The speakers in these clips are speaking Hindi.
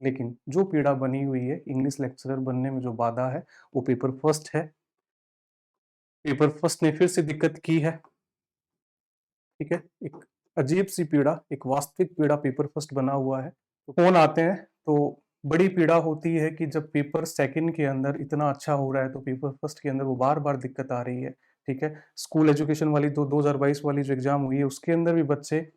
लेकिन जो पीड़ा बनी हुई है इंग्लिश लेक्चरर बनने में, जो बाधा है वो पेपर फर्स्ट है। पेपर फर्स्ट ने फिर से दिक्कत की है, ठीक है। एक अजीब सी पीड़ा, एक वास्तविक पीड़ा पेपर फर्स्ट बना हुआ है। तो फोन आते हैं तो बड़ी पीड़ा होती है कि जब पेपर सेकंड के अंदर इतना अच्छा हो रहा है तो पेपर फर्स्ट के अंदर वो बार बार दिक्कत आ रही है, ठीक है। स्कूल एजुकेशन वाली 2022 वाली जो एग्जाम हुई है उसके अंदर भी बच्चे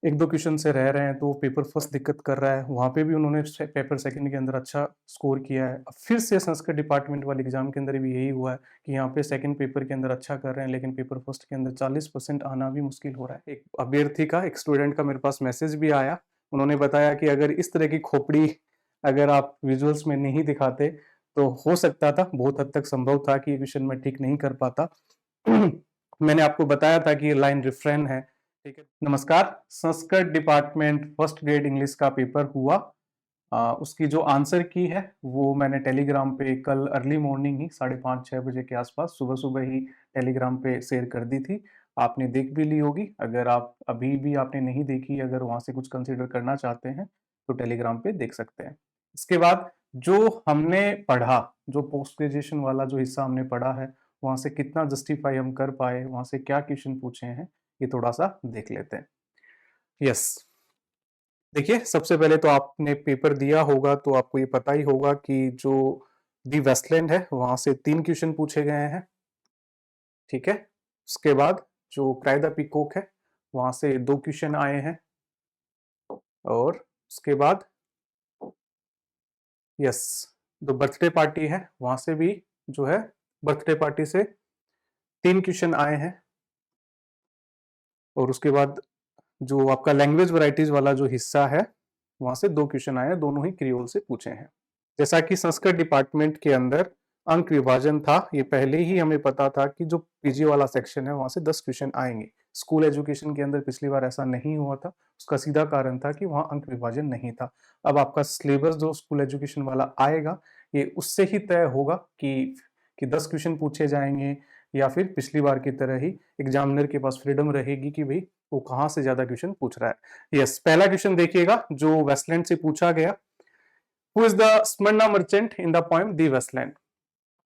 एक दो क्वेश्चन से रह रहे हैं, तो पेपर फर्स्ट दिक्कत कर रहा है। वहां पे भी उन्होंने पेपर सेकंड के अंदर अच्छा स्कोर किया है। अब फिर से संस्कृत डिपार्टमेंट वाले एग्जाम के अंदर भी यही हुआ है कि यहाँ पे सेकंड पेपर के अंदर अच्छा कर रहे हैं, लेकिन पेपर फर्स्ट के अंदर 40% आना भी मुश्किल हो रहा है। एक अभ्यर्थी का, एक स्टूडेंट का मेरे पास मैसेज भी आया। उन्होंने बताया कि अगर इस तरह की खोपड़ी अगर आप विजुअल्स में नहीं दिखाते तो हो सकता था, बहुत हद तक संभव था कि ये क्वेश्चन मैं ठीक नहीं कर पाता। मैंने आपको बताया था कि ये लाइन रिफ्रेन है, ठीक है। नमस्कार, Sanskrit department first grade English का पेपर हुआ। उसकी जो आंसर की है वो मैंने टेलीग्राम पे कल अर्ली मॉर्निंग ही 5:30-6 बजे के आसपास सुबह सुबह ही टेलीग्राम पे शेयर कर दी थी। आपने देख भी ली होगी। अगर आप अभी भी आपने नहीं देखी, अगर वहां से कुछ कंसिडर करना चाहते हैं तो टेलीग्राम पे देख सकते हैं। इसके बाद जो हमने पढ़ा, जो पोस्ट ग्रेजुएशन वाला जो हिस्सा हमने पढ़ा है, वहां से कितना जस्टिफाई हम कर पाए, वहां से क्या क्वेश्चन पूछे हैं, ये थोड़ा सा देख लेते हैं। यस, देखिए, सबसे पहले तो आपने पेपर दिया होगा तो आपको ये पता ही होगा कि जो दी वेस्टलैंड है वहां से 3 क्वेश्चन पूछे गए हैं, ठीक है। उसके बाद जो क्राई द पीकॉक है वहां से 2 क्वेश्चन आए हैं, और उसके बाद यस, जो बर्थडे पार्टी है वहां से भी जो है बर्थडे पार्टी से 3 क्वेश्चन आए हैं, और उसके बाद जो आपका लैंग्वेज वैरायटीज वाला जो हिस्सा है वहां से 2 क्वेश्चन आए हैं, दोनों ही क्रियोल से पूछे हैं। जैसा कि संस्कृत डिपार्टमेंट के अंदर अंक विभाजन था, ये पहले ही हमें पता था कि जो पीजी वाला सेक्शन है वहां से 10 क्वेश्चन आएंगे। स्कूल एजुकेशन के अंदर पिछली बार ऐसा नहीं हुआ था। उसका सीधा कारण था कि वहां अंक विभाजन नहीं था। अब आपका सिलेबस जो स्कूल एजुकेशन वाला आएगा ये उससे ही तय होगा कि 10 क्वेश्चन पूछे जाएंगे, या फिर पिछली बार की तरह ही एग्जामिनर के पास फ्रीडम रहेगी कि भाई वो कहाँ से ज्यादा क्वेश्चन पूछ रहा है। यस, पहला क्वेश्चन देखिएगा जो वेस्टलैंड से पूछा गया। Who is the Smyrna merchant in the poem the Waste Land.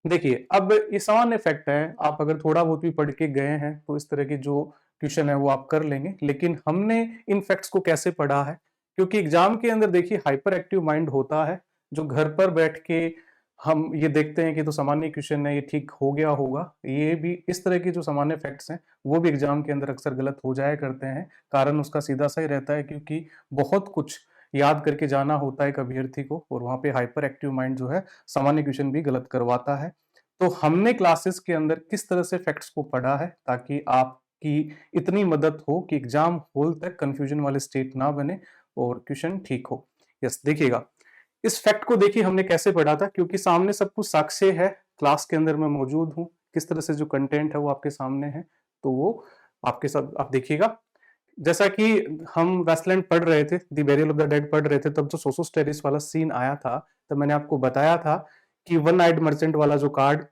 देखिए, अब ये सामान्य फैक्ट है, आप अगर थोड़ा बहुत भी पढ़ के गए हैं तो इस तरह के जो क्वेश्चन है वो आप कर लेंगे। लेकिन हमने इन फैक्ट्स को कैसे पढ़ा है, क्योंकि एग्जाम के अंदर देखिए हाइपर एक्टिव माइंड होता है, जो घर पर बैठ के हम ये देखते हैं कि तो सामान्य क्वेश्चन है, ये ठीक हो गया होगा, ये भी इस तरह की जो सामान्य फैक्ट्स हैं वो भी एग्जाम के अंदर अक्सर गलत हो जाया करते हैं। कारण उसका सीधा सा ही रहता है, क्योंकि बहुत कुछ याद करके जाना होता है एक अभ्यर्थी को, और वहां पे हाइपर एक्टिव माइंड जो है सामान्य क्वेश्चन भी गलत करवाता है। तो हमने क्लासेस के अंदर किस तरह से फैक्ट्स को पढ़ा है ताकि आपकी इतनी मदद हो कि एग्जाम हॉल तक कंफ्यूजन वाले स्टेट ना बने और क्वेश्चन ठीक हो। यस, देखिएगा, इस फैक्ट को देखिए हमने कैसे पढ़ा था, क्योंकि सामने सब कुछ साक्ष्य है, क्लास के अंदर मैं मौजूद हूँ, किस तरह से जो कंटेंट है वो आपके सामने है, तो वो आपके साथ आप देखिएगा। जैसा कि हम वेस्टलैंड पढ़ रहे थे, the burial of the dead पढ़ रहे थे, तब जो सोसोस टेरिस वाला सीन आया था, तब मैंने आपको बताया था कि वन आइड मर्चेंट वाला जो कार्ड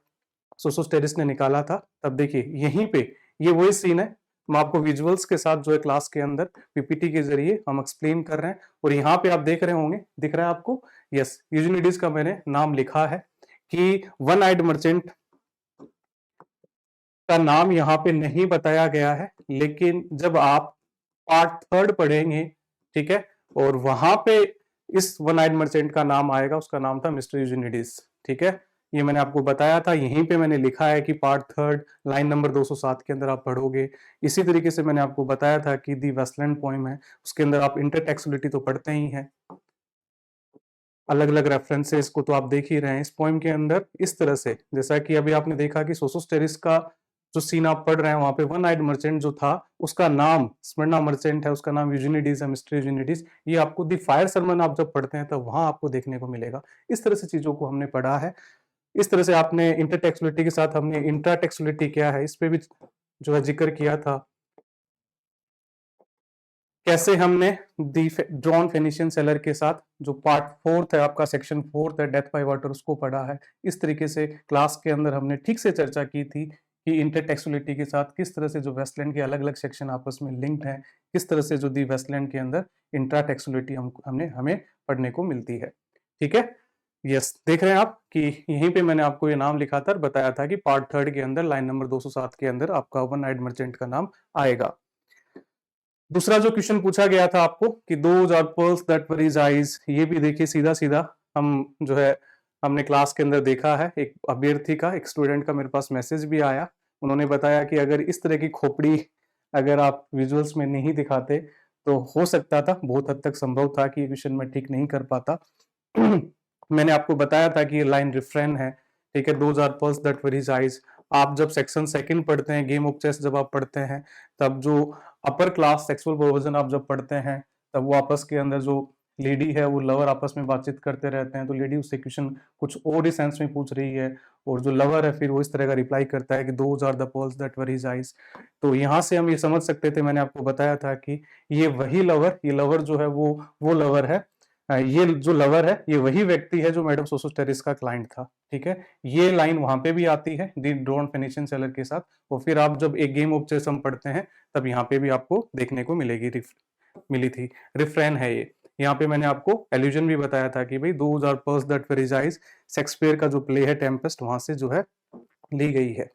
सोसोस टेरिस ने निकाला था। तब देखिए यहीं पे ये वही सीन है। हम आपको विजुअल्स के साथ जो है क्लास के अंदर पीपीटी के जरिए हम एक्सप्लेन कर रहे हैं, और यहाँ पे आप देख रहे होंगे, दिख रहा है आपको, यस, यूजिनिडीज का मैंने नाम लिखा है कि वन आइड मर्चेंट का नाम यहाँ पे नहीं बताया गया है, लेकिन जब आप पार्ट थर्ड पढ़ेंगे, ठीक है, और वहां पे इस वन आइड मर्चेंट का नाम आएगा, उसका नाम था मिस्टर यूजिनिडीज, ठीक है। ये मैंने आपको बताया था, यहीं पे मैंने लिखा है कि पार्ट थर्ड लाइन नंबर 207 के अंदर आप पढ़ोगे। इसी तरीके से मैंने आपको बताया था कि दी वेस्टलैंड पोइम है, उसके अंदर आप इंटरटेक्सुअलिटी तो पढ़ते ही हैं, अलग अलग रेफरेंसेस को तो आप देख ही रहे हैं। इस पोइम के अंदर इस तरह से, जैसा कि अभी आपने देखा कि सोसोस टेरिस का जो सीन आप पढ़ रहे हैं, वहां पे वन आइड मर्चेंट जो था उसका नाम स्मरना मर्चेंट है, उसका नाम यूजिनिडीज है, मिस्टर यूजिनिडीज। ये आपको दी फायर सरमन आप जब पढ़ते हैं तब वहां आपको देखने को मिलेगा। इस तरह से चीजों को हमने पढ़ा है। इस तरह से आपने इंटरटेक्सुअलिटी के साथ हमने इंट्राटेक्सुअलिटी क्या है इस पे भी जो है जिक्र किया था। कैसे हमने दी जॉन फेनिशियन सेलर के साथ जो पार्ट फोर्थ है, आपका सेक्शन फोर्थ है, डेथ बाय वाटर, उसको पढ़ा है। इस तरीके से क्लास के अंदर हमने ठीक से चर्चा की थी कि इंटरटेक्सुअलिटी के साथ किस तरह से जो वेस्टलैंड के अलग अलग सेक्शन आपस में लिंक्ड हैं, किस तरह से जो दी वेस्टलैंड के अंदर इंट्राटेक्सुअलिटी हमें पढ़ने को मिलती है। ठीक है। यस, देख रहे हैं आप कि यहीं पे मैंने आपको ये नाम लिखा था और बताया था कि पार्ट थर्ड के अंदर लाइन नंबर 207 के अंदर आपका वन आइड मर्चेंट का नाम आएगा। दूसरा जो क्वेश्चन पूछा गया था आपको कि those are pearls that were his eyes, ये भी देखिए सीधा सीधा हम जो है हमने क्लास के अंदर देखा है। एक अभ्यर्थी का, एक स्टूडेंट का मेरे पास मैसेज भी आया। उन्होंने बताया कि अगर इस तरह की खोपड़ी अगर आप विजुअल्स में नहीं दिखाते तो हो सकता था, बहुत हद तक संभव था कि ये क्वेश्चन मैं ठीक नहीं कर पाता। मैंने आपको बताया था कि ये लाइन रिफ्रेन है, ठीक है। Those are pearls that were his eyes. आप जब सेक्शन सेकंड पढ़ते हैं, गेम ऑफ चेस जब आप पढ़ते हैं, तब जो अपर क्लास सेक्सुअल परवर्जन आप जब पढ़ते हैं, तब वो आपस के अंदर जो लेडी है वो लवर आपस में बातचीत करते रहते हैं, तो लेडी उससे क्वेश्चन कुछ और ही सेंस में पूछ रही है और जो लवर है फिर वो इस तरह का रिप्लाई करता है कि those are the pearls that were his eyes. तो यहाँ से हम ये समझ सकते थे, मैंने आपको बताया था कि ये वही लवर, ये लवर जो है वो लवर है। ये जो लवर है ये वही व्यक्ति है जो मैडम सोसोस्टेरिस का क्लाइंट था, ठीक है। ये लाइन वहां पे भी आती है दी डोंट फिनिशिंग सेलर के साथ, और फिर आप जब एक गेम ऑफ चेस हम पढ़ते हैं तब यहाँ पे भी आपको देखने को मिलेगी, मिली थी। रिफ्रेन है ये। यहाँ पे मैंने आपको एल्यूजन भी बताया था कि भाई those are pearls that were his eyes, Shakespeare का जो प्ले है टेम्पेस्ट, वहां से जो है ली गई है।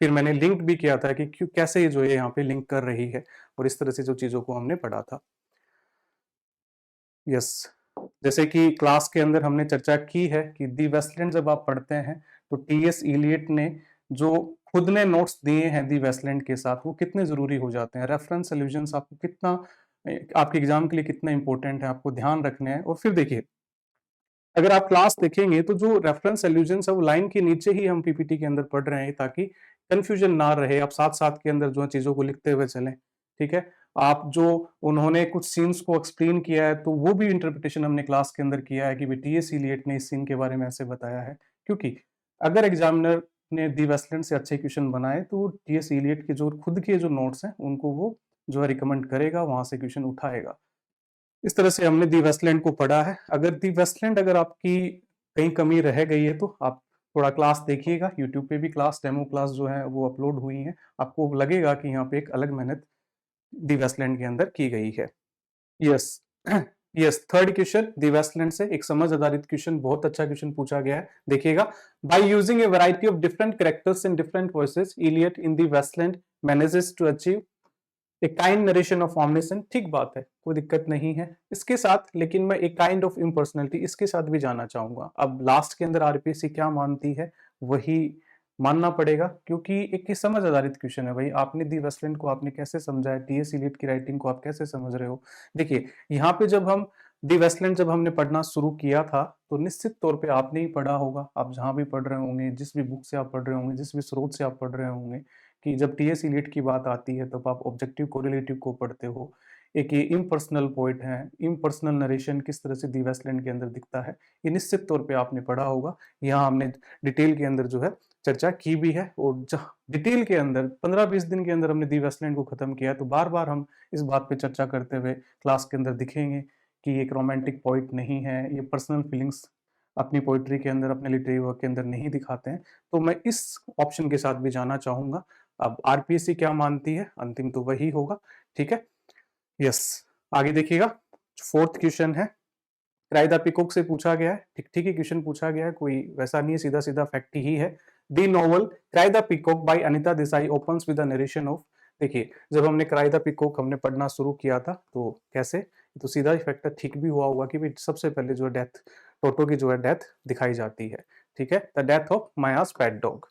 फिर मैंने लिंक भी किया था कि क्यों कैसे ये जो है यहाँ पे लिंक कर रही है, और इस तरह से जो चीजों को हमने पढ़ा था। यस, जैसे कि क्लास के अंदर हमने चर्चा की है कि दी वेस्टलैंड जब आप पढ़ते हैं तो टीएस इलियट ने जो खुद ने नोट्स दिए हैं दी वेस्टलैंड के साथ, वो कितने जरूरी हो जाते हैं। रेफरेंस एल्यूजन्स आपको कितना, आपके एग्जाम के लिए कितना इंपॉर्टेंट है, आपको ध्यान रखने हैं। और फिर देखिए, अगर आप क्लास देखेंगे तो जो रेफरेंस एल्यूजन्स है वो लाइन के नीचे ही हम पीपीटी के अंदर पढ़ रहे हैं, ताकि कंफ्यूजन ना रहे, आप साथ साथ के अंदर जो है चीजों को लिखते हुए चलें, ठीक है। आप जो उन्होंने कुछ सीन्स को एक्सप्लेन किया है तो वो भी इंटरप्रिटेशन हमने क्लास के अंदर किया है कि टीएस इलियट ने इस सीन के बारे में ऐसे बताया है। क्योंकि अगर एग्जामिनर ने दी वेस्टलैंड से अच्छे क्वेश्चन बनाए तो टीएस इलियट के जो खुद के जो नोट्स हैं उनको वो जो है रिकमेंड करेगा, वहां से क्वेश्चन उठाएगा। इस तरह से हमने दी वेस्टलैंड को पढ़ा है। अगर दी वेस्टलैंड अगर आपकी कहीं कमी रह गई है तो आप थोड़ा क्लास देखिएगा, यूट्यूब पे भी क्लास, डेमो क्लास जो है वो अपलोड हुई है। आपको लगेगा कि यहाँ पे एक अलग मेहनत दी वेस्टलैंड के अंदर की गई है। यस, यस, थर्ड क्वेश्चन दी वेस्टलैंड से एक समझ आधारित क्वेश्चन, बहुत अच्छा क्वेश्चन पूछा गया है। देखिएगा, by using a variety of different characters in different voices, Eliot in the Waste Land manages to achieve एक काइंड नरेशन ऑफ ऑमनिसन। ठीक बात है, कोई दिक्कत नहीं है इसके साथ, लेकिन मैं एक काइंड ऑफ इम्पर्सनैलिटी इसके साथ भी जाना चाहूंगा। अब लास्ट के अंदर आरपीएससी क्या मानती है वही मानना पड़ेगा, क्योंकि एक ही समझ आधारित क्वेश्चन है भाई। आपने दी वेस्टलैंड को आपने कैसे समझा है, टीएस इलियट की राइटिंग को आप कैसे समझ रहे हो। देखिए, यहाँ पे जब हम दी वेस्टलैंड जब हमने पढ़ना शुरू किया था तो निश्चित तौर पे आपने ही पढ़ा होगा, आप जहां भी पढ़ रहे होंगे, जिस भी बुक से आप पढ़ रहे होंगे, जिस भी स्रोत से आप पढ़ रहे होंगे, कि जब टीएस इलियट की बात आती है तब आप ऑब्जेक्टिव कोरिलेटिव को पढ़ते हो। एक ये इम्पर्सनल पोइट है, इम्पर्सनल नरेशन किस तरह से दी वेस्टलैंड के अंदर दिखता है, ये निश्चित तौर पे आपने पढ़ा होगा। यहाँ हमने डिटेल के अंदर जो है चर्चा की भी है, और डिटेल के अंदर 15-20 दिन के अंदर हमने दी वेस्टलैंड को खत्म किया, तो बार बार हम इस बात पे चर्चा करते हुए क्लास के अंदर दिखेंगे कि एक रोमांटिक पोइट नहीं है, ये पर्सनल फीलिंग्स अपनी पोइट्री के अंदर, अपने लिटरेरी वर्क के अंदर नहीं दिखाते हैं। तो मैं इस ऑप्शन के साथ भी जाना चाहूंगा। अब आरपीएससी क्या मानती है, अंतिम तो वही होगा, ठीक है। यस, आगे देखिएगा, फोर्थ क्वेश्चन है, क्राइदा पिकॉक से पूछा गया है। ठीक ठीक ही क्वेश्चन पूछा गया है, कोई वैसा नहीं है, सीधा सीधा फैक्ट ही है। The novel cry the peacock by Anita Desai opens with the narration of. देखिए, जब हमने क्राई द पिकॉक हमने पढ़ना शुरू किया था तो कैसे, तो सीधा ही फैक्टर ठीक भी हुआ होगा कि भाई सबसे पहले जो डेथ, टोटो की जो है डेथ दिखाई जाती है, ठीक है, the death of Maya's pet dog.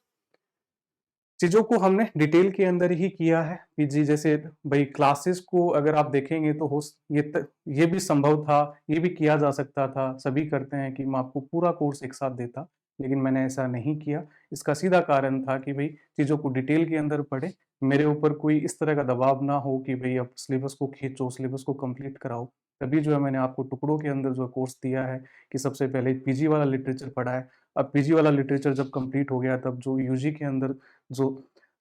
चीज़ों को हमने डिटेल के अंदर ही किया है कि जी, जैसे भाई क्लासेस को अगर आप देखेंगे तो ये भी संभव था, ये भी किया जा सकता था, सभी करते हैं कि मैं आपको पूरा कोर्स एक साथ देता, लेकिन मैंने ऐसा नहीं किया। इसका सीधा कारण था कि भाई चीज़ों को डिटेल के अंदर पढ़े, मेरे ऊपर कोई इस तरह का दबाव ना हो कि भाई अब सिलेबस को खींचो, सिलेबस को कंप्लीट कराओ। तभी जो है मैंने आपको टुकड़ों के अंदर जो कोर्स दिया है कि सबसे पहले पीजी वाला लिटरेचर पढ़ा है। अब पीजी वाला लिटरेचर जब कंप्लीट हो गया तब जो यूजी के अंदर जो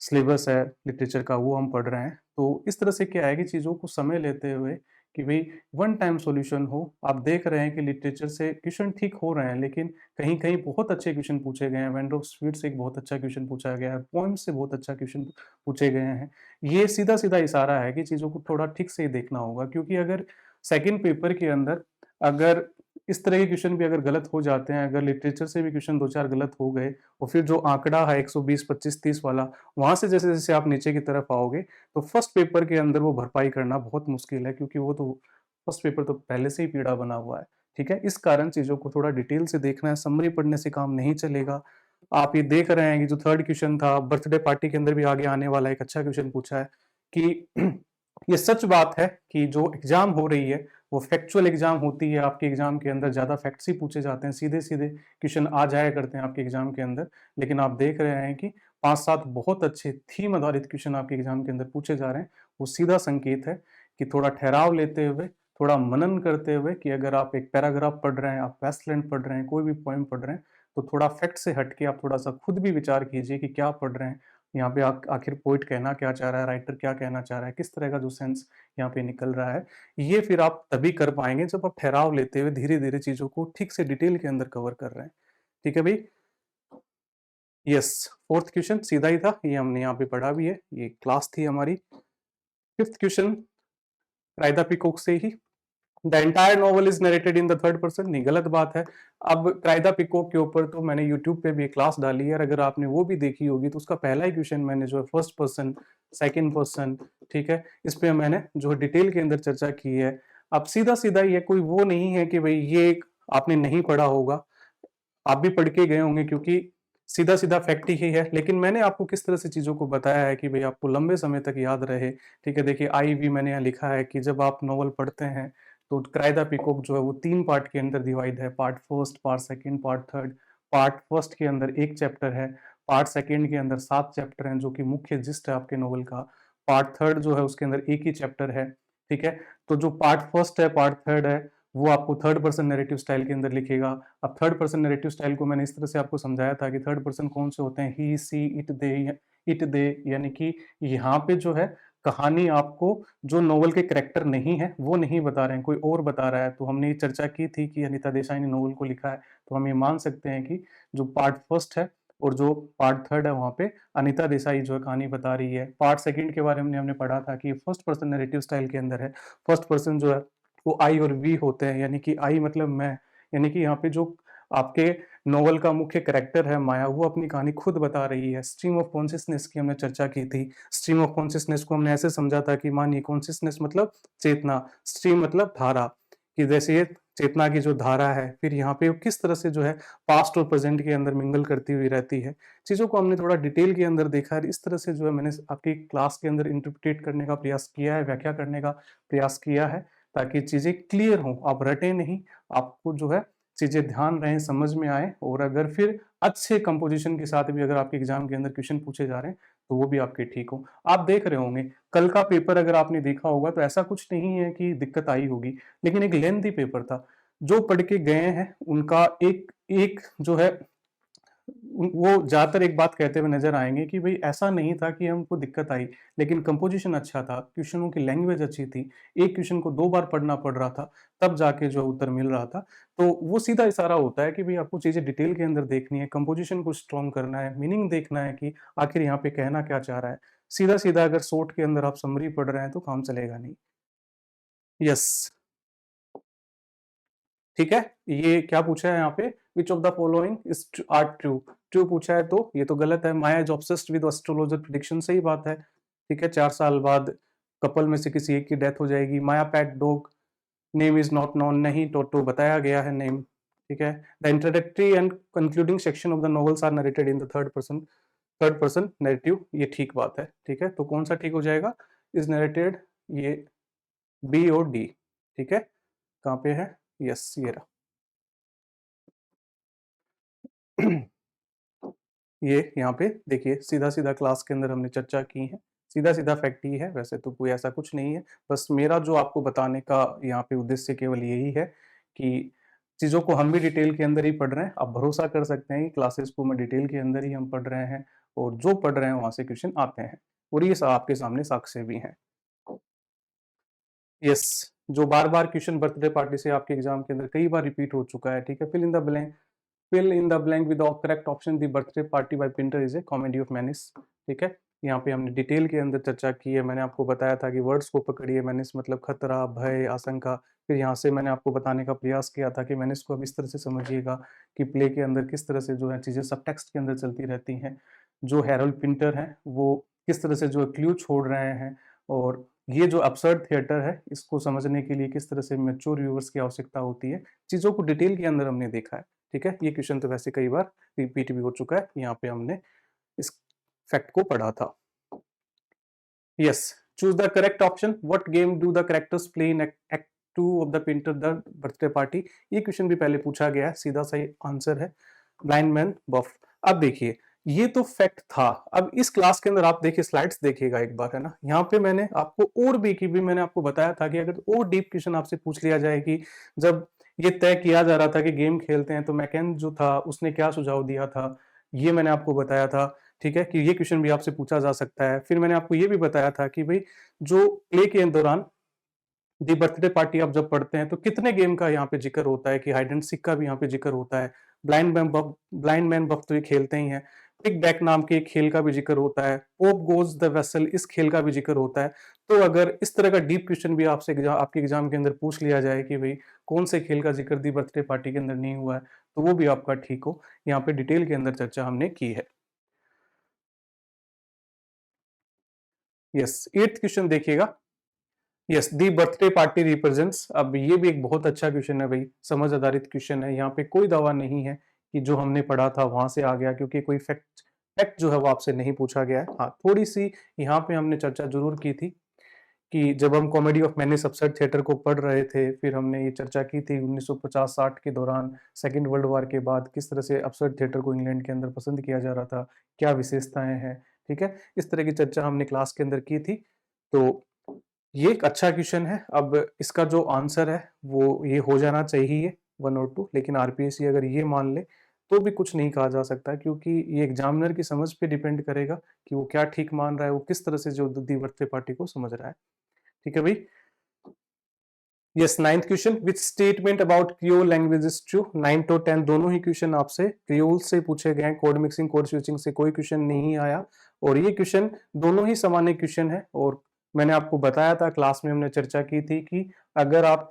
सिलेबस है लिटरेचर का वो हम पढ़ रहे हैं। तो इस तरह से क्या है कि चीज़ों को समय लेते हुए कि भाई वन टाइम सॉल्यूशन हो। आप देख रहे हैं कि लिटरेचर से क्वेश्चन ठीक हो रहे हैं, लेकिन कहीं कहीं बहुत अच्छे क्वेश्चन पूछे गए हैं। वेंडर स्वीट से एक बहुत अच्छा क्वेश्चन पूछा गया है, पोइम से बहुत अच्छा क्वेश्चन पूछे गए हैं। ये सीधा सीधा इशारा है कि चीज़ों को थोड़ा ठीक से ही देखना होगा, क्योंकि अगर सेकेंड पेपर के अंदर अगर इस तरह के क्वेश्चन भी अगर गलत हो जाते हैं, अगर लिटरेचर से भी क्वेश्चन 2-4 गलत हो गए और फिर जो आंकड़ा है 120, 25, 30 वाला, वहाँ से जैसे-जैसे आप नीचे की तरफ आओगे, तो फर्स्ट पेपर के अंदर वो भरपाई करना बहुत मुश्किल है, क्योंकि वो तो फर्स्ट पेपर तो पहले से ही पीढ़ा बना हुआ है, ठीक है? इस कारण चीज़ों को थोड़ा डिटेल से देखना है, समरी पढ़ने से काम नहीं चलेगा। आप ये देख रहे हैं कि जो थर्ड क्वेश्चन था, बर्थडे पार्टी के अंदर भी आगे आने वाला एक अच्छा क्वेश्चन पूछा है कि ये सच बात है कि जो एग्ज़ाम हो रही है, वो फैक्चुअल एग्ज़ाम होती है, आपके एग्ज़ाम के अंदर ज़्यादा फैक्ट्स ही पूछे जाते हैं, सीधे-सीधे क्वेश्चन आ जाया करते हैं आपके एग्ज़ाम के अंदर। लेकिन आप देख रहे हैं कि 5-7 बहुत अच्छे थीम आधारित क्वेश्चन आपके एग्ज़ाम के अंदर पूछे जा रहे हैं। वो सीधा संकेत है कि थोड़ा ठहराव लेते हुए, थोड़ा मनन करते हुए, कि अगर आप एक पैराग्राफ पढ़ रहे हैं, आप वेस्टलैंड पढ़ रहे हैं, कोई भी पोएम पढ़ रहे हैं, तो थोड़ा फैक्ट से हट के आप थोड़ा-सा खुद भी विचार कीजिए कि क्या पढ़ रहे हैं। यहाँ पे आप आखिर पोएट कहना क्या चाह रहा है, राइटर क्या कहना चाह रहा है, किस तरह का जो सेंस यहाँ पे निकल रहा है। ये फिर आप तभी कर पाएँगे जब आप ठहराव लेते हुए धीरे-धीरे चीज़ों को ठीक से डिटेल के अंदर कवर कर रहे हैं। ठीक है भई? यस, 4th क्वेश्चन सीधा ही था, ये हमने यहाँ पे पढ़ा भी है, ये क्लास थी हमारी। 5th क्वेश्चन राइदा पीकॉक से ही, the entire novel is narrated in the third person, नहीं गलत बात है। अब क्राइदा पिकॉक के ऊपर तो मैंने यूट्यूब पे भी एक क्लास डाली है, और अगर आपने वो भी देखी होगी तो उसका पहला ही क्वेश्चन मैंने जो है फर्स्ट पर्सन, सेकंड पर्सन, ठीक है, इस पे मैंने जो डिटेल के अंदर चर्चा की है। अब सीधा सीधा ये कोई वो नहीं है कि भाई ये आपने नहीं पढ़ा होगा, आप भी पढ़ के गए होंगे, क्योंकि सीधा सीधा फैक्ट ही है। लेकिन मैंने आपको किस तरह से चीज़ों को बताया है कि भाई आपको लंबे समय तक याद रहे। ठीक है, देखिए आई भी मैंने यहाँ लिखा है कि जब आप नॉवल पढ़ते हैं तो क्राय द पीकॉक जो है वो 3 पार्ट के अंदर डिवाइड है, part first, part second, part third. Part first के अंदर 1 चैप्टर है, पार्ट सेकंड के अंदर 7 चैप्टर हैं जो कि मुख्य जिस्ट है आपके नॉवल का, पार्ट थर्ड जो है उसके अंदर 1 ही चैप्टर है, ठीक है। तो जो पार्ट फर्स्ट है, पार्ट थर्ड है, वो आपको थर्ड पर्सन नैरेटिव स्टाइल के अंदर लिखेगा। अब थर्ड पर्सन नैरेटिव स्टाइल को मैंने इस तरह से आपको समझाया था कि थर्ड पर्सन कौन से होते हैं, ही, सी, इट, दे, यानी कि यहाँ पे जो है कहानी आपको जो नोवेल के कैरेक्टर नहीं है वो नहीं बता रहे हैं, कोई और बता रहा है। तो हमने ये चर्चा की थी कि अनीता देसाई ने नोवेल को लिखा है, तो हम ये मान सकते हैं कि जो पार्ट फर्स्ट है और जो पार्ट थर्ड है वहाँ पे अनीता देसाई जो है कहानी बता रही है। पार्ट सेकंड के बारे में हमने पढ़ा था कि फर्स्ट पर्सन नैरेटिव स्टाइल के अंदर है। फर्स्ट पर्सन जो है वो आई और वी होते हैं, यानी कि आई मतलब मैं, यानी कि यहाँ पे जो आपके नोवेल का मुख्य कैरेक्टर है माया, वो अपनी कहानी खुद बता रही है। स्ट्रीम ऑफ कॉन्शियसनेस की हमने चर्चा की थी। स्ट्रीम ऑफ कॉन्शियसनेस को हमने ऐसे समझा था कि मानिए कॉन्शियसनेस मतलब चेतना, स्ट्रीम मतलब धारा, कि जैसे ये चेतना की जो धारा है, फिर यहाँ पे किस तरह से जो है पास्ट और प्रेजेंट के अंदर मिंगल करती हुई रहती है। चीज़ों को हमने थोड़ा डिटेल के अंदर देखा है। इस तरह से जो है मैंने आपकी क्लास के अंदर इंटरप्रेट करने का प्रयास किया है, व्याख्या करने का प्रयास किया है, ताकि चीज़ें क्लियर हों, आप रटें नहीं, आपको जो है चीज़ें ध्यान रहें, समझ में आए। और अगर फिर अच्छे कंपोजिशन के साथ भी अगर आपके एग्जाम के अंदर क्वेश्चन पूछे जा रहे हैं तो वो भी आपके ठीक हो। आप देख रहे होंगे कल का पेपर अगर आपने देखा होगा तो ऐसा कुछ नहीं है कि दिक्कत आई होगी, लेकिन एक लेंथी पेपर था। जो पढ़ के गए हैं उनका एक एक जो है वो ज़्यादातर एक बात कहते हुए नज़र आएँगे कि भई ऐसा नहीं था कि हमको दिक्कत आई, लेकिन कंपोज़िशन अच्छा था, क्वेश्चनों की लैंग्वेज अच्छी थी। एक क्वेश्चन को 2 बार पढ़ना पड़ रहा था, तब जाके जो उत्तर मिल रहा था। तो वो सीधा इशारा होता है कि भई आपको चीज़ें डिटेल के अंदर देखनी है, कंपोज़िशन को स्ट्रॉन्ग करना है, मीनिंग देखना है कि आखिर यहाँ पे कहना क्या चाह रहा है। सीधा-सीधा अगर शॉर्ट के अंदर आप समरी पढ़ रहे हैं तो काम चलेगा नहीं। यस। ठीक है? ये क्या पूछा है यहाँ पे? Which of the following is are true? True पूछा है तो ये तो गलत है। Maya is obsessed with astrologer prediction, सही बात है। ठीक है, 4 साल बाद कपल में से किसी एक की डेथ हो जाएगी। Maya pet dog name is not known, नहीं, टोटो बताया गया है नेम। ठीक है? The introductory and concluding section of the novels are narrated in the third person narrative, ये ठीक बात है। ठीक है? तो कौन-सा ठीक हो जाएगा? इज़ नरेटेड, ये बी और डी। ठीक है? कहाँ पे है? यस, ये रहा। ये यहाँ पे देखिए सीधा-सीधा क्लास के अंदर हमने चर्चा की है। सीधा-सीधा फैक्ट ही है, वैसे तो कोई ऐसा कुछ नहीं है। बस मेरा जो आपको बताने का यहाँ पे उद्देश्य केवल यही है कि चीज़ों को हम भी डिटेल के अंदर ही पढ़ रहे हैं। आप भरोसा कर सकते हैं कि क्लासेस को मैं डिटेल के अंदर ही हम पढ़ रहे हैं और जो पढ़ रहे हैं वहाँ से क्वेश्चन आते हैं और ये आपके सामने साक्ष्य भी हैं। यस, जो बार-बार क्वेश्चन बर्थडे पार्टी से आपके एग्ज़ाम के अंदर कई बार रिपीट हो चुका है, ठीक है? Fill in the blank with the correct option, the birthday party by Pinter is a comedy of menace, ठीक है? यहाँ पे हमने डिटेल के अंदर चर्चा की है। मैंने आपको बताया था कि वर्ड्स को पकड़िए, मैंने इस मतलब खतरा, भय, आशंका, फिर यहाँ से मैंने आपको बताने का प्रयास किया था कि मैंने इसको अब इस तरह से समझिएगा कि प्ले के अंदर किस तरह से जो है चीज़ें सब टेक्स्ट के अंदर चलती रहती हैं। जो हैरोल्ड पिंटर हैं, वो किस तरह से जो है क्लू छोड़ रहे हैं, और ये जो अपसर्ड थिएटर है, इसको समझने के लिए किस तरह से मैच्योर व्यूअर्स की आवश्यकता होती है, चीज़ों को डिटेल के अंदर हमने देखा है। ठीक है? ये क्वेश्चन तो वैसे कई बार रिपीट भी हो चुका है, यहाँ पे हमने इस फैक्ट को पढ़ा था। Yes, choose the correct option. What game do the characters play in act 2 of the painter the birthday party? ये क्वेश्चन भी पहले पूछा गया है, सीधा सही आंसर है ब्लाइंड मैन बफ। अब देखिए, ये तो फैक्ट था। अब इस क्लास के अंदर आप देखिए, स्लाइड्स देखिएगा एक बार, है ना? यहाँ पे मैंने आपको और भी की भी मैंने आपको बताया था कि अगर और डीप क्वेश्चन आपसे पूछ लिया जाए कि जब ये तय किया जा रहा था कि गेम खेलते हैं तो मैकेन जो था उसने क्या सुझाव दिया था, ये मैंने आपको बताया था। ठीक है? कि ये क्वेश्चन भी आपसे पूछा जा सकता है। फिर मैंने आपको ये भी बताया था कि भई जो प्ले के दौरान दी बर्थडे पार्टी आप जब पढ़ते हैं तो कितने गेम का यहाँ पे जिक्र होता है, कि हाइड एंड सीक का भी यहाँ पे जिक्र होता है। ब्लाइंड मैन बफ तो ये खेलते ही हैं। पिक बैक नाम के एक खेल का भी जिक्र होता है। पोप गोज द वेसल, इस खेल का भी जिक्र होता है। तो अगर इस तरह का डीप क्वेश्चन भी आपसे आपके एग्जाम के अंदर पूछ लिया जाए कि भाई कौन से खेल का जिक्र दी बर्थडे पार्टी के अंदर नहीं हुआ है, तो वो भी आपका ठीक हो। यहाँ पे डिटेल के अंदर चर्चा हमने की है। यस, 8th क्वेश्चन देखिएगा। यस, दी बर्थडे पार्टी रिप्रेजेंट्स। अब ये भी एक बहुत अच्छा क्वेश्चन है भाई, समझ आधारित क्वेश्चन है। यहाँ पे कोई दावा नहीं है कि जो हमने पढ़ा था वहां से आ गया, क्योंकि कोई फैक्ट फैक्ट जो है वो आपसे नहीं पूछा गया है। हाँ, थोड़ी सी यहाँ पे हमने चर्चा जरूर की थी कि जब हम comedy of many subset theatre को पढ़ रहे थे, फिर हमने ये चर्चा की थी 1950-60 के दौरान सेकेंड वर्ल्ड वॉर के बाद किस तरह से अपसर्ड थिएटर को इंग्लैंड के अंदर पसंद किया जा रहा था, क्या विशेषताएं हैं। ठीक है? इस तरह की चर्चा हमने क्लास के अंदर की थी। तो ये एक अच्छा क्वेश्चन है। अब इसका जो आंसर है वो ये हो जाना चाहिए 1 और 2, लेकिन आरपीएससी अगर ये मान ले तो भी कुछ नहीं कहा जा सकता, क्योंकि ये एग्जामिनर की समझ पे डिपेंड करेगा कि वो क्या ठीक मान रहा है, वो किस तरह से जो दी बर्थडे पार्टी को समझ रहा है। ठीक है भाई? Yes, 9th question, which statement about creole language is true? 9th और 10th दोनों ही क्वेश्चन आपसे क्रियोल से पूछे गए हैं। कोड मिक्सिंग, कोड स्विचिंग से कोई क्वेश्चन नहीं आया, और ये क्वेश्चन दोनों ही सामान्य क्वेश्चन है। और मैंने आपको बताया था, क्लास में हमने चर्चा की थी कि अगर आप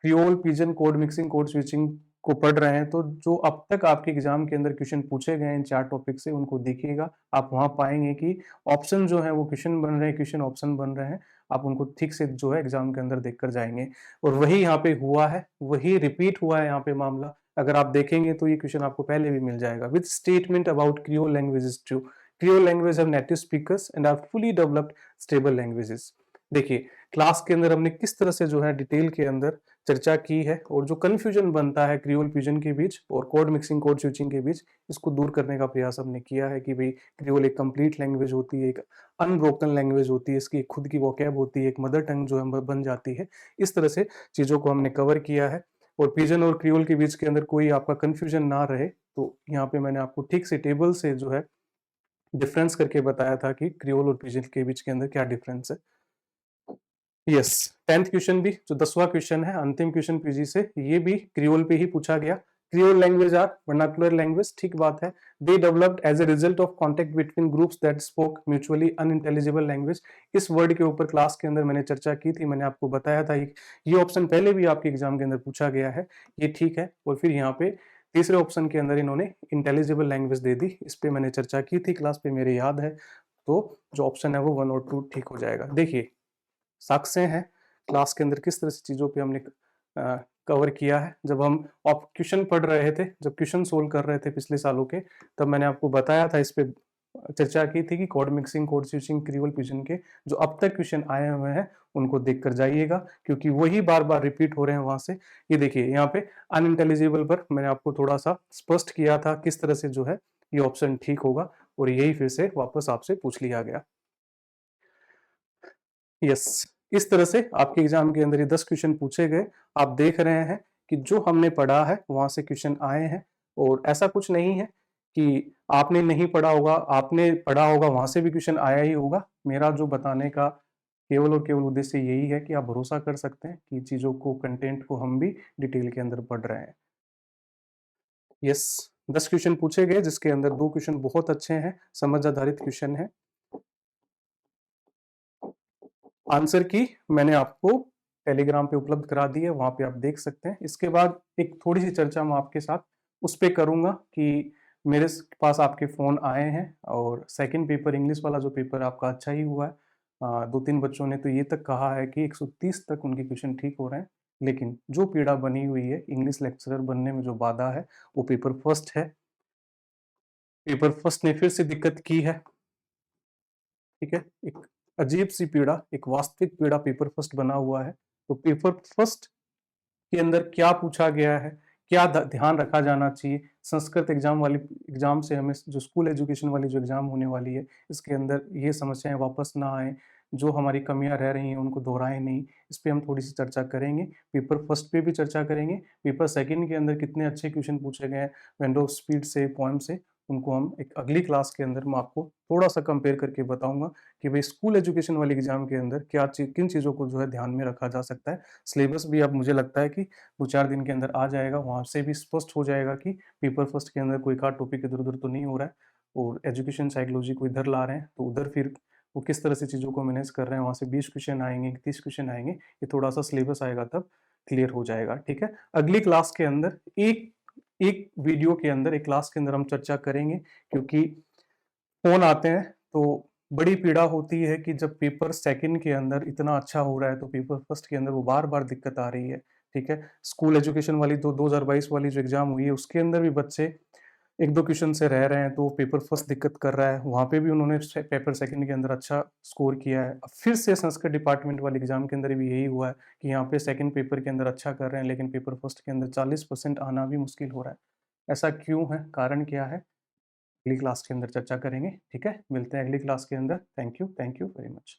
creole, pigeon, code mixing, code switching को पढ़ रहे हैं तो जो अब तक आपके एग्जाम के अंदर क्वेश्चन पूछे गए हैं इन 4 टॉपिक से, उनको देखिएगा। आप वहां पाएंगे कि ऑप्शन जो है वो क्वेश्चन बन रहे हैं, क्वेश्चन ऑप्शन बन रहे हैं। आप उनको ठीक से जो है एग्जाम के अंदर देखकर जाएंगे, और वही यहाँ पे हुआ है, वही रिपीट हुआ है यहाँ पे मामला। अगर आप देखेंगे तो ये क्वेश्चन आपको पहले भी मिल जाएगा। Which statement about creole language is true? Creole language have native speakers and are fully developed stable languages. देखिए, क्लास के अंदर हमने किस तरह से जो है डिटेल के अंदर चर्चा की है, और जो कंफ्यूजन बनता है क्रियोल पिजन के बीच और कोड मिक्सिंग, कोड स्विचिंग के बीच, इसको दूर करने का प्रयास हमने किया है कि भाई क्रियोल एक कंप्लीट लैंग्वेज होती है, एक अनब्रोकन लैंग्वेज होती है, इसकी खुद की वोकैब होती है, एक मदर टंग जो है बन जाती है। इस तरह से चीज़ों को हमने कवर किया है, और पिजन और क्रियोल के बीच के अंदर कोई आपका कंफ्यूजन ना रहे, तो यहाँ पे मैंने आपको ठीक से टेबल से जो है डिफरेंस करके बताया था कि क्रियोल और पिजन के बीच के अंदर क्या डिफरेंस है। यस, 10th क्वेश्चन भी, जो 10वां क्वेश्चन है, अंतिम क्वेश्चन पीजी से, ये भी क्रियोल पे ही पूछा गया। Creole language are vernacular language, ठीक बात है। They developed as a result of contact between groups that spoke mutually unintelligible language. इस वर्ड के ऊपर क्लास के अंदर मैंने चर्चा की थी, मैंने आपको बताया था ये ऑप्शन पहले भी आपके एग्जाम के अंदर पूछा गया है, ये ठीक है। और फिर यहाँ पे तीसरे ऑप्शन के अंदर इन्होंने इंटेलिजिबल लैंग्वेज दे दी, इस पे मैंने चर्चा की थी क्लास पे, मेरे याद है। तो जो ऑप्शन है वो 1 और 2 ठीक हो जाएगा। देखिए, साक्ष्य हैं क्लास के अंदर किस तरह से चीज़ों पे हमने कवर किया है। जब हम आप क्वेश्चन पढ़ रहे थे, जब क्वेश्चन सोल्व कर रहे थे पिछले सालों के, तब मैंने आपको बताया था, इस पे चर्चा की थी कि code mixing, code switching, creole pigeon के जो अब तक क्वेश्चन आए हुए हैं उनको देख कर जाइएगा, क्योंकि वही बार बार रिपीट हो रहे हैं वहां से। ये देखिए, यहाँ पे अनइंटेलिजिबल पर मैंने आपको थोड़ा सा स्पष्ट किया था किस तरह से जो है ये ऑप्शन ठीक होगा, और यही फिर से वापस आपसे पूछ लिया गया। यस, इस तरह से आपके एग्जाम के अंदर ये 10 क्वेश्चन पूछे गए। आप देख रहे हैं कि जो हमने पढ़ा है वहां से क्वेश्चन आए हैं, और ऐसा कुछ नहीं है कि आपने नहीं पढ़ा होगा, आपने पढ़ा होगा वहां से भी क्वेश्चन आया ही होगा। मेरा जो बताने का केवल और केवल उद्देश्य यही है कि आप भरोसा कर सकते हैं कि चीजों को, कंटेंट को हम भी डिटेल के अंदर पढ़ रहे हैं। यस, 10 क्वेश्चन पूछे गए, जिसके अंदर 2 क्वेश्चन बहुत अच्छे हैं, समझ आधारित क्वेश्चन है। आंसर की मैंने आपको टेलीग्राम पे उपलब्ध करा दी है, वहाँ पे आप देख सकते हैं। इसके बाद एक थोड़ी-सी चर्चा मैं आपके साथ उस पे करूँगा कि मेरे पास आपके फ़ोन आए हैं और सेकंड पेपर इंग्लिश वाला जो पेपर आपका अच्छा ही हुआ है। 2-3 बच्चों ने तो ये तक कहा है कि 130 तक उनके क्वेश्चन ठीक हो रहे हैं। लेकिन जो पीड़ा बनी हुई है, इंग्लिश लेक्चरर बनने में जो बाधा है, वो पेपर फर्स्ट है। पेपर फर्स्ट ने फिर से दिक्कत की है, ठीक है? एक अजीब-सी पीड़ा, एक वास्तविक पीड़ा पेपर फर्स्ट बना हुआ है। तो पेपर फर्स्ट के अंदर क्या पूछा गया है, क्या ध्यान रखा जाना चाहिए, संस्कृत एग्जाम से हमें जो स्कूल एजुकेशन वाली जो एग्जाम होने वाली है, इसके अंदर ये समस्याएं वापस ना आए, जो हमारी कमियां रह रही हैं उनको दोहराएं नहीं। इस पे हम थोड़ी सी चर्चा करेंगे। पेपर फर्स्ट पे भी चर्चा करेंगे। पेपर सेकंड के अंदर कितने अच्छे क्वेश्चन पूछे गए हैं विंडो स्पीड से, पोएम से, उनको हम एक अगली क्लास के अंदर मैं आपको थोड़ा सा कंपेयर करके बताऊंगा कि भाई स्कूल एजुकेशन वाली एग्जाम के अंदर किन चीज़ों को जो है ध्यान में रखा जा सकता है। सिलेबस भी अब मुझे लगता है कि 2-4 दिन के अंदर आ जाएगा, वहाँ से भी स्पष्ट हो जाएगा कि पेपर फर्स्ट के अंदर कोई एक टॉपिक इधर-उधर तो नहीं हो रहा है और एजुकेशन साइकोलॉजी को इधर ला रहे हैं, तो उधर फिर वो किस तरह से चीज़ों को मैनेज कर रहे हैं, वहाँ से 20 क्वेश्चन आएँगे, 30 क्वेश्चन आएँगे, ये थोड़ा-सा सिलेबस आएगा तब क्लियर हो जाएगा, ठीक है? अगली क्लास के अंदर एक एक वीडियो के अंदर, एक क्लास के अंदर हम चर्चा करेंगे क्योंकि फ़ोन आते हैं, तो बड़ी पीड़ा होती है कि जब पेपर सेकंड के अंदर इतना अच्छा हो रहा है, तो पेपर फर्स्ट के अंदर वो बार-बार दिक्कत आ रही है, ठीक है? स्कूल एजुकेशन वाली तो 2022 वाली जो एग्ज़ाम हुई है, उसके अंदर भी बच्चे 1-2 क्वेश्चन से रह रहे हैं, तो पेपर फर्स्ट दिक्कत कर रहा है। वहाँ पे भी उन्होंने पेपर सेकंड के अंदर अच्छा स्कोर किया है। अब फिर से संस्कृत डिपार्टमेंट वाले एग्ज़ाम के अंदर भी यही हुआ है कि यहाँ पे सेकंड पेपर के अंदर अच्छा कर रहे हैं, लेकिन पेपर फर्स्ट के अंदर 40% आना भी मुश्किल हो रहा है। ऐसा क्यों है? कारण क्या है? अगली क्लास के अंदर चर्चा करेंगे, ठीक है? मिलते हैं अगली क्लास के अंदर। Thank you very much.